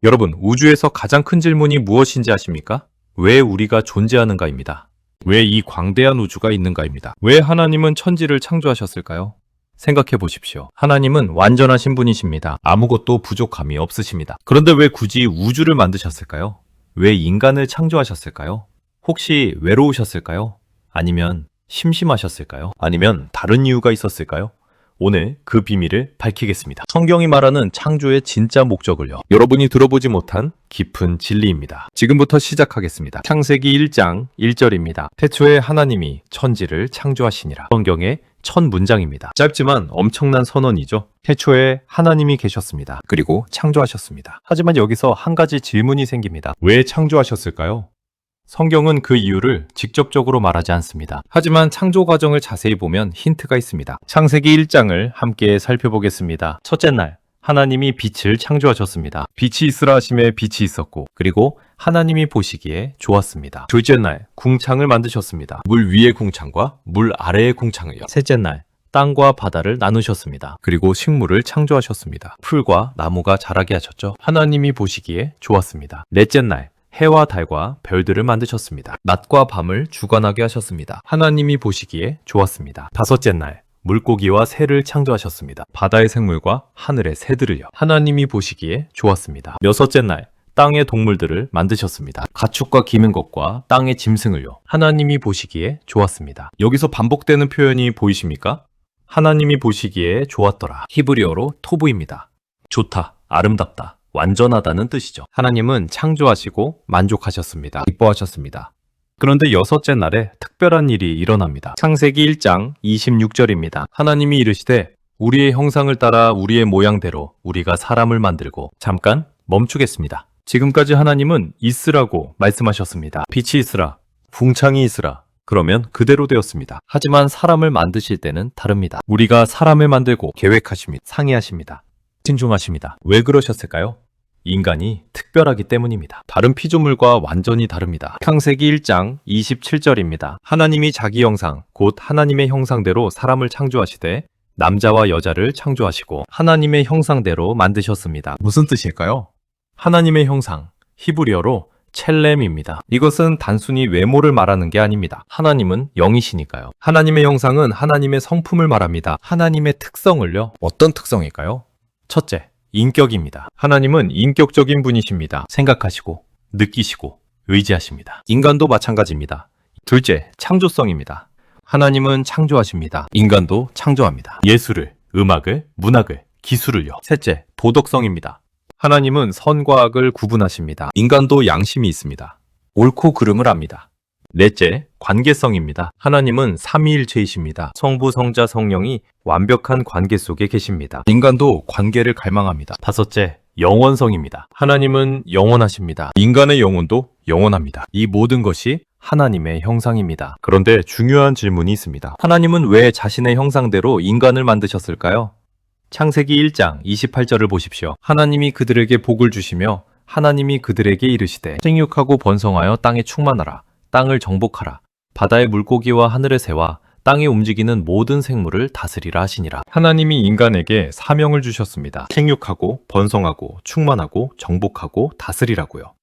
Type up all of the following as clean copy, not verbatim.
여러분, 우주에서 가장 큰 질문이 무엇인지 아십니까? 왜 우리가 존재하는가입니다. 왜 이 광대한 우주가 있는가입니다. 왜 하나님은 천지를 창조하셨을까요? 생각해 보십시오. 하나님은 완전하신 분이십니다. 아무것도 부족함이 없으십니다. 그런데 왜 굳이 우주를 만드셨을까요? 왜 인간을 창조하셨을까요? 혹시 외로우셨을까요? 아니면 심심하셨을까요? 아니면 다른 이유가 있었을까요? 오늘 그 비밀을 밝히겠습니다. 성경이 말하는 창조의 진짜 목적을요. 여러분이 들어보지 못한 깊은 진리입니다. 지금부터 시작하겠습니다. 창세기 1장 1절입니다. 태초에 하나님이 천지를 창조하시니라. 성경의 첫 문장입니다. 짧지만 엄청난 선언이죠. 태초에 하나님이 계셨습니다. 그리고 창조하셨습니다. 하지만 여기서 한 가지 질문이 생깁니다. 왜 창조하셨을까요? 성경은 그 이유를 직접적으로 말하지 않습니다. 하지만 창조 과정을 자세히 보면 힌트가 있습니다. 창세기 1장을 함께 살펴보겠습니다. 첫째 날, 하나님이 빛을 창조하셨습니다. 빛이 있으라 하심에 빛이 있었고, 그리고 하나님이 보시기에 좋았습니다. 둘째 날, 궁창을 만드셨습니다. 물 위의 궁창과 물 아래의 궁창을요. 셋째 날, 땅과 바다를 나누셨습니다. 그리고 식물을 창조하셨습니다. 풀과 나무가 자라게 하셨죠. 하나님이 보시기에 좋았습니다. 넷째 날, 해와 달과 별들을 만드셨습니다. 낮과 밤을 주관하게 하셨습니다. 하나님이 보시기에 좋았습니다. 다섯째 날, 물고기와 새를 창조하셨습니다. 바다의 생물과 하늘의 새들을요. 하나님이 보시기에 좋았습니다. 여섯째 날, 땅의 동물들을 만드셨습니다. 가축과 기는 것과 땅의 짐승을요. 하나님이 보시기에 좋았습니다. 여기서 반복되는 표현이 보이십니까? 하나님이 보시기에 좋았더라. 히브리어로 토브입니다. 좋다, 아름답다, 완전하다는 뜻이죠. 하나님은 창조하시고 만족하셨습니다. 기뻐하셨습니다. 그런데 여섯째 날에 특별한 일이 일어납니다. 창세기 1장 26절입니다. 하나님이 이르시되 우리의 형상을 따라 우리의 모양대로 우리가 사람을 만들고. 잠깐 멈추겠습니다. 지금까지 하나님은 있으라고 말씀하셨습니다. 빛이 있으라, 궁창이 있으라. 그러면 그대로 되었습니다. 하지만 사람을 만드실 때는 다릅니다. 우리가 사람을 만들고 계획하십니다. 상의하십니다. 신중하십니다. 왜 그러셨을까요? 인간이 특별하기 때문입니다. 다른 피조물과 완전히 다릅니다. 창세기 1장 27절입니다. 하나님이 자기 형상, 곧 하나님의 형상대로 사람을 창조하시되 남자와 여자를 창조하시고 하나님의 형상대로 만드셨습니다. 무슨 뜻일까요? 하나님의 형상, 히브리어로 첼렘입니다. 이것은 단순히 외모를 말하는 게 아닙니다. 하나님은 영이시니까요. 하나님의 형상은 하나님의 성품을 말합니다. 하나님의 특성을요. 어떤 특성일까요? 첫째, 인격입니다. 하나님은 인격적인 분이십니다. 생각하시고, 느끼시고, 의지하십니다. 인간도 마찬가지입니다. 둘째, 창조성입니다. 하나님은 창조하십니다. 인간도 창조합니다. 예술을, 음악을, 문학을, 기술을요. 셋째, 도덕성입니다. 하나님은 선과 악을 구분하십니다. 인간도 양심이 있습니다. 옳고 그름을 압니다. 넷째, 관계성입니다. 하나님은 삼위일체이십니다. 성부, 성자, 성령이 완벽한 관계 속에 계십니다. 인간도 관계를 갈망합니다. 다섯째, 영원성입니다. 하나님은 영원하십니다. 인간의 영혼도 영원합니다. 이 모든 것이 하나님의 형상입니다. 그런데 중요한 질문이 있습니다. 하나님은 왜 자신의 형상대로 인간을 만드셨을까요? 창세기 1장 28절을 보십시오. 하나님이 그들에게 복을 주시며 하나님이 그들에게 이르시되 생육하고 번성하여 땅에 충만하라. 땅을 정복하라. 바다의 물고기와 하늘의 새와 땅에 움직이는 모든 생물을 다스리라 하시니라. 하나님이 인간에게 사명을 주셨습니다. 생육하고 번성하고 충만하고 정복하고 다스리라고요.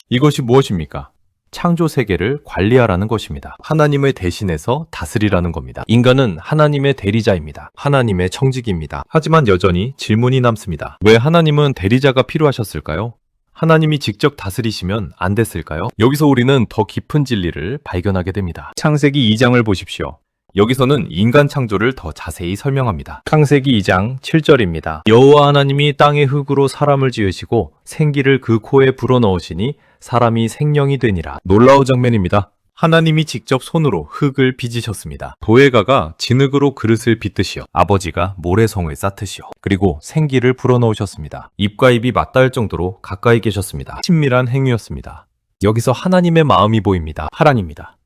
이것이 무엇입니까? 창조 세계를 관리하라는 것입니다. 하나님을 대신해서 다스리라는 겁니다. 인간은 하나님의 대리자입니다. 하나님의 청직입니다. 하지만 여전히 질문이 남습니다. 왜 하나님은 대리자가 필요하셨을까요? 하나님이 직접 다스리시면 안 됐을까요? 여기서 우리는 더 깊은 진리를 발견하게 됩니다. 창세기 2장을 보십시오. 여기서는 인간 창조를 더 자세히 설명합니다. 창세기 2장 7절입니다. 여호와 하나님이 땅의 흙으로 사람을 지으시고 생기를 그 코에 불어넣으시니 사람이 생령이 되니라. 놀라운 장면입니다. 하나님이 직접 손으로 흙을 빚으셨습니다. 도예가가 진흙으로 그릇을 빚듯이요. 아버지가 모래성을 쌓듯이요. 그리고 생기를 불어넣으셨습니다. 입과 입이 맞닿을 정도로 가까이 계셨습니다. 친밀한 행위였습니다. 여기서 하나님의 마음이 보입니다. 하나님입니다.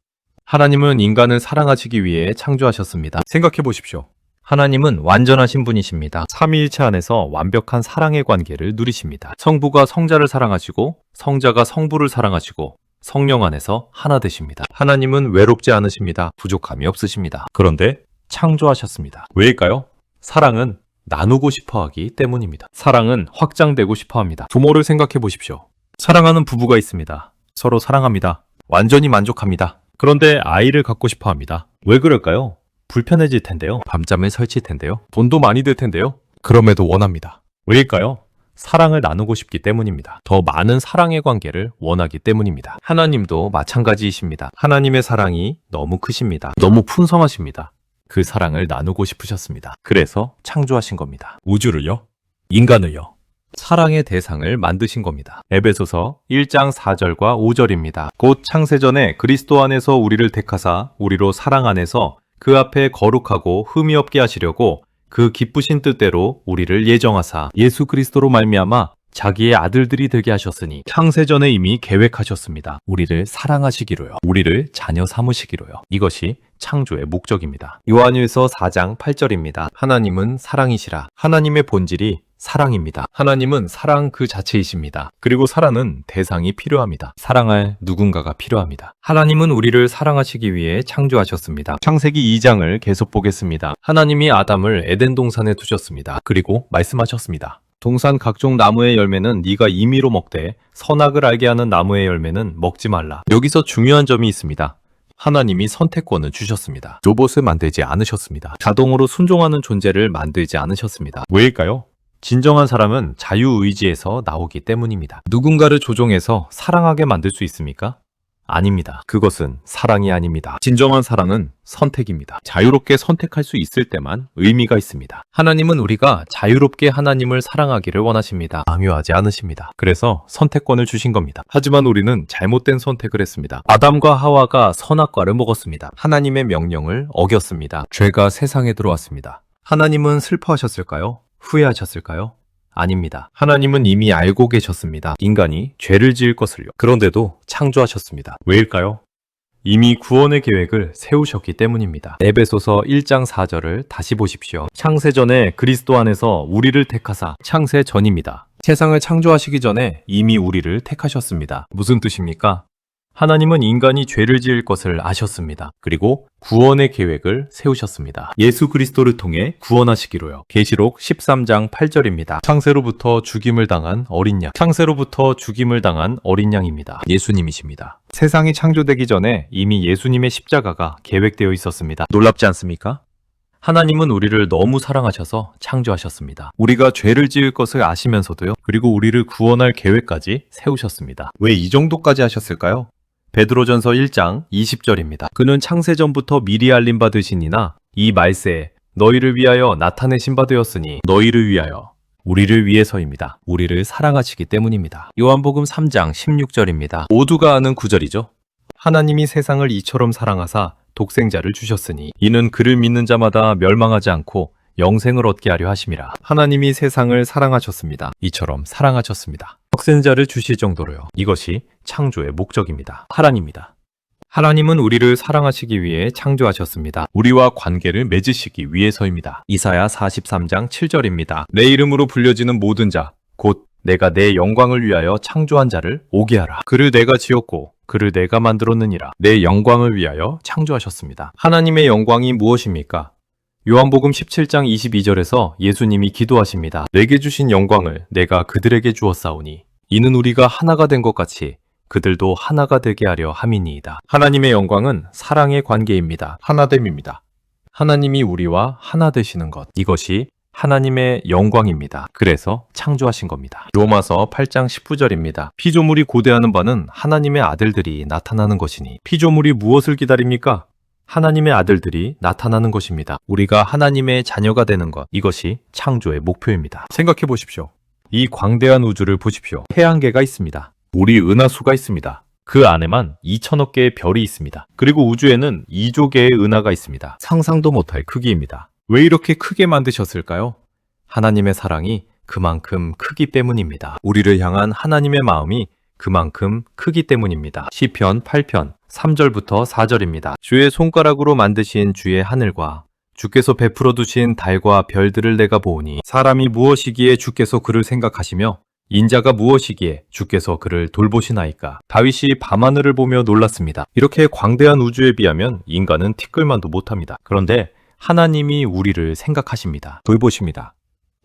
하나님은 인간을 사랑하시기 위해 창조하셨습니다. 생각해 보십시오. 하나님은 완전하신 분이십니다. 삼위일체 안에서 완벽한 사랑의 관계를 누리십니다. 성부가 성자를 사랑하시고 성자가 성부를 사랑하시고 성령 안에서 하나 되십니다. 하나님은 외롭지 않으십니다. 부족함이 없으십니다. 그런데 창조하셨습니다. 왜일까요? 사랑은 나누고 싶어 하기 때문입니다. 사랑은 확장되고 싶어 합니다. 부모를 생각해 보십시오. 사랑하는 부부가 있습니다. 서로 사랑합니다. 완전히 만족합니다. 그런데 아이를 갖고 싶어 합니다. 왜 그럴까요? 불편해질 텐데요. 밤잠을 설칠 텐데요. 돈도 많이 들 텐데요. 그럼에도 원합니다. 왜일까요? 사랑을 나누고 싶기 때문입니다. 더 많은 사랑의 관계를 원하기 때문입니다. 하나님도 마찬가지이십니다. 하나님의 사랑이 너무 크십니다. 너무 풍성하십니다. 그 사랑을 나누고 싶으셨습니다. 그래서 창조하신 겁니다. 우주를요? 인간을요? 사랑의 대상을 만드신 겁니다. 에베소서 1장 4절과 5절입니다. 곧 창세전에 그리스도 안에서 우리를 택하사 우리로 사랑 안에서 그 앞에 거룩하고 흠이 없게 하시려고 그 기쁘신 뜻대로 우리를 예정하사 예수 그리스도로 말미암아 자기의 아들들이 되게 하셨으니 창세전에 이미 계획하셨습니다. 우리를 사랑하시기로요. 우리를 자녀 삼으시기로요. 이것이 창조의 목적입니다. 요한일서 4장 8절입니다. 하나님은 사랑이시라. 하나님의 본질이 사랑입니다. 하나님은 사랑 그 자체이십니다. 그리고 사랑은 대상이 필요합니다. 사랑할 누군가가 필요합니다. 하나님은 우리를 사랑하시기 위해 창조하셨습니다. 창세기 2장을 계속 보겠습니다. 하나님이 아담을 에덴 동산에 두셨습니다. 그리고 말씀하셨습니다. 동산 각종 나무의 열매는 네가 임의로 먹되 선악을 알게 하는 나무의 열매는 먹지 말라. 여기서 중요한 점이 있습니다. 하나님이 선택권을 주셨습니다. 로봇을 만들지 않으셨습니다. 자동으로 순종하는 존재를 만들지 않으셨습니다. 왜일까요? 진정한 사랑은 자유의지에서 나오기 때문입니다. 누군가를 조종해서 사랑하게 만들 수 있습니까? 아닙니다. 그것은 사랑이 아닙니다. 진정한 사랑은 선택입니다. 자유롭게 선택할 수 있을 때만 의미가 있습니다. 하나님은 우리가 자유롭게 하나님을 사랑하기를 원하십니다. 강요하지 않으십니다. 그래서 선택권을 주신 겁니다. 하지만 우리는 잘못된 선택을 했습니다. 아담과 하와가 선악과를 먹었습니다. 하나님의 명령을 어겼습니다. 죄가 세상에 들어왔습니다. 하나님은 슬퍼하셨을까요? 후회하셨을까요? 아닙니다. 하나님은 이미 알고 계셨습니다. 인간이 죄를 지을 것을요. 그런데도 창조하셨습니다. 왜일까요? 이미 구원의 계획을 세우셨기 때문입니다. 에베소서 1장 4절을 다시 보십시오. 창세전에 그리스도 안에서 우리를 택하사 창세 전입니다. 세상을 창조하시기 전에 이미 우리를 택하셨습니다. 무슨 뜻입니까? 하나님은 인간이 죄를 지을 것을 아셨습니다. 그리고 구원의 계획을 세우셨습니다. 예수 그리스도를 통해 구원하시기로요. 계시록 13장 8절입니다. 창세로부터 죽임을 당한 어린 양. 창세로부터 죽임을 당한 어린 양입니다. 예수님이십니다. 세상이 창조되기 전에 이미 예수님의 십자가가 계획되어 있었습니다. 놀랍지 않습니까? 하나님은 우리를 너무 사랑하셔서 창조하셨습니다. 우리가 죄를 지을 것을 아시면서도요. 그리고 우리를 구원할 계획까지 세우셨습니다. 왜 이 정도까지 하셨을까요? 베드로전서 1장 20절입니다. 그는 창세전부터 미리 알림 받으시니나 이 말세에 너희를 위하여 나타내신 바 되었으니 너희를 위하여 우리를 위해서입니다. 우리를 사랑하시기 때문입니다. 요한복음 3장 16절입니다. 모두가 아는 구절이죠. 하나님이 세상을 이처럼 사랑하사 독생자를 주셨으니 이는 그를 믿는 자마다 멸망하지 않고 영생을 얻게 하려 하심이라. 하나님이 세상을 사랑하셨습니다. 이처럼 사랑하셨습니다. 독생자를 주실 정도로요. 이것이 창조의 목적입니다. 하나님입니다. 하나님은 우리를 사랑하시기 위해 창조하셨습니다. 우리와 관계를 맺으시기 위해서입니다. 이사야 43장 7절입니다. 내 이름으로 불려지는 모든 자, 곧 내가 내 영광을 위하여 창조한 자를 오게 하라. 그를 내가 지었고 그를 내가 만들었느니라. 내 영광을 위하여 창조하셨습니다. 하나님의 영광이 무엇입니까? 요한복음 17장 22절에서 예수님이 기도하십니다. 내게 주신 영광을 내가 그들에게 주었사오니 이는 우리가 하나가 된 것 같이 그들도 하나가 되게 하려 함이니이다. 하나님의 영광은 사랑의 관계입니다. 하나됨입니다. 하나님이 우리와 하나 되시는 것, 이것이 하나님의 영광입니다. 그래서 창조하신 겁니다. 로마서 8장 19절입니다. 피조물이 고대하는 바는 하나님의 아들들이 나타나는 것이니 피조물이 무엇을 기다립니까? 하나님의 아들들이 나타나는 것입니다. 우리가 하나님의 자녀가 되는 것, 이것이 창조의 목표입니다. 생각해 보십시오. 이 광대한 우주를 보십시오. 태양계가 있습니다. 우리 은하수가 있습니다. 그 안에만 2천억 개의 별이 있습니다. 그리고 우주에는 2조 개의 은하가 있습니다. 상상도 못할 크기입니다. 왜 이렇게 크게 만드셨을까요? 하나님의 사랑이 그만큼 크기 때문입니다. 우리를 향한 하나님의 마음이 그만큼 크기 때문입니다. 시편 8편 3절부터 4절입니다. 주의 손가락으로 만드신 주의 하늘과 주께서 베풀어 두신 달과 별들을 내가 보오니 사람이 무엇이기에 주께서 그를 생각하시며 인자가 무엇이기에 주께서 그를 돌보시나이까. 다윗이 밤하늘을 보며 놀랐습니다. 이렇게 광대한 우주에 비하면 인간은 티끌만도 못합니다. 그런데 하나님이 우리를 생각하십니다. 돌보십니다.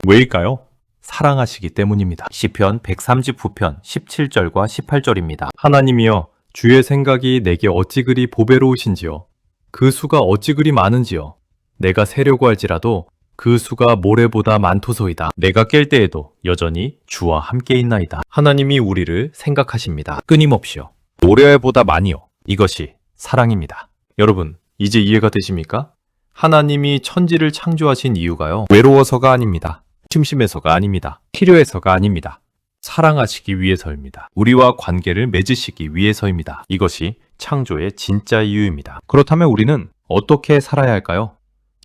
왜일까요? 사랑하시기 때문입니다. 시편 139편 17절과 18절입니다. 하나님이여, 주의 생각이 내게 어찌 그리 보배로우신지요. 그 수가 어찌 그리 많은지요. 내가 세려고 할지라도 그 수가 모래보다 많도소이다. 내가 깰 때에도 여전히 주와 함께 있나이다. 하나님이 우리를 생각하십니다. 끊임없이요. 모래보다 많이요. 이것이 사랑입니다. 여러분, 이제 이해가 되십니까? 하나님이 천지를 창조하신 이유가요, 외로워서가 아닙니다. 심심해서가 아닙니다. 필요해서가 아닙니다. 사랑하시기 위해서입니다. 우리와 관계를 맺으시기 위해서입니다. 이것이 창조의 진짜 이유입니다. 그렇다면 우리는 어떻게 살아야 할까요?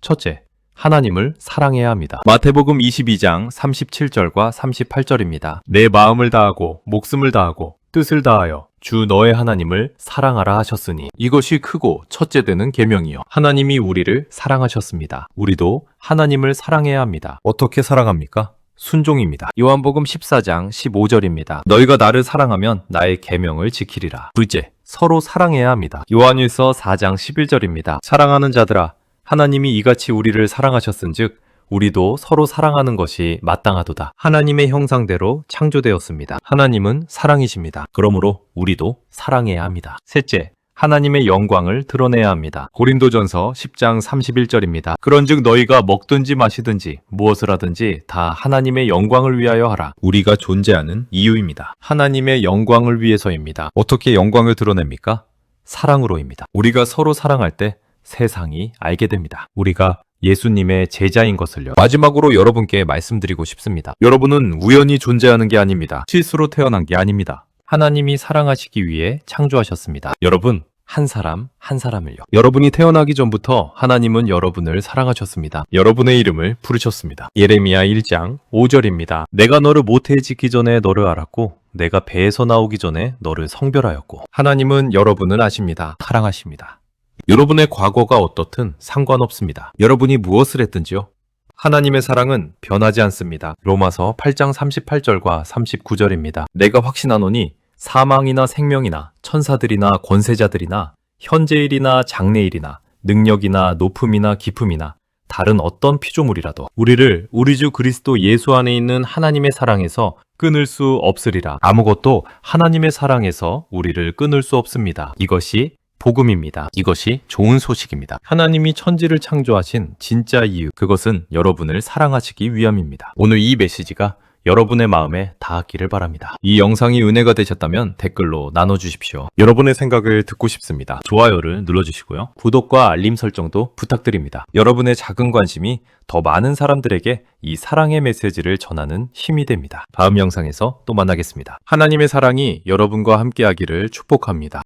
첫째, 하나님을 사랑해야 합니다. 마태복음 22장 37절과 38절입니다. 내 마음을 다하고 목숨을 다하고 뜻을 다하여 주 너의 하나님을 사랑하라 하셨으니 이것이 크고 첫째 되는 계명이요. 하나님이 우리를 사랑하셨습니다. 우리도 하나님을 사랑해야 합니다. 어떻게 사랑합니까? 순종입니다. 요한복음 14장 15절입니다. 너희가 나를 사랑하면 나의 계명을 지키리라. 둘째, 서로 사랑해야 합니다. 요한일서 4장 11절입니다. 사랑하는 자들아, 하나님이 이같이 우리를 사랑하셨은즉 우리도 서로 사랑하는 것이 마땅하도다. 하나님의 형상대로 창조되었습니다. 하나님은 사랑이십니다. 그러므로 우리도 사랑해야 합니다. 셋째, 하나님의 영광을 드러내야 합니다. 고린도전서 10장 31절입니다. 그런즉 너희가 먹든지 마시든지 무엇을 하든지 다 하나님의 영광을 위하여 하라. 우리가 존재하는 이유입니다. 하나님의 영광을 위해서입니다. 어떻게 영광을 드러냅니까? 사랑으로입니다. 우리가 서로 사랑할 때 세상이 알게 됩니다. 우리가 예수님의 제자인 것을요. 마지막으로 여러분께 말씀드리고 싶습니다. 여러분은 우연히 존재하는 게 아닙니다. 실수로 태어난 게 아닙니다. 하나님이 사랑하시기 위해 창조하셨습니다. 여러분, 한 사람 한 사람을요. 여러분이 태어나기 전부터 하나님은 여러분을 사랑하셨습니다. 여러분의 이름을 부르셨습니다. 예레미야 1장 5절입니다. 내가 너를 모태에 짓기 전에 너를 알았고 내가 배에서 나오기 전에 너를 성별하였고. 하나님은 여러분을 아십니다. 사랑하십니다. 여러분의 과거가 어떻든 상관없습니다. 여러분이 무엇을 했든지요. 하나님의 사랑은 변하지 않습니다. 로마서 8장 38절과 39절입니다. 내가 확신하노니 사망이나 생명이나 천사들이나 권세자들이나 현재일이나 장래일이나 능력이나 높음이나 깊음이나 다른 어떤 피조물이라도 우리를 우리 주 그리스도 예수 안에 있는 하나님의 사랑에서 끊을 수 없으리라. 아무것도 하나님의 사랑에서 우리를 끊을 수 없습니다. 이것이 복음입니다. 이것이 좋은 소식입니다. 하나님이 천지를 창조하신 진짜 이유, 그것은 여러분을 사랑하시기 위함입니다. 오늘 이 메시지가 여러분의 마음에 닿았기를 바랍니다. 이 영상이 은혜가 되셨다면 댓글로 나눠주십시오. 여러분의 생각을 듣고 싶습니다. 좋아요를 눌러주시고요. 구독과 알림 설정도 부탁드립니다. 여러분의 작은 관심이 더 많은 사람들에게 이 사랑의 메시지를 전하는 힘이 됩니다. 다음 영상에서 또 만나겠습니다. 하나님의 사랑이 여러분과 함께하기를 축복합니다.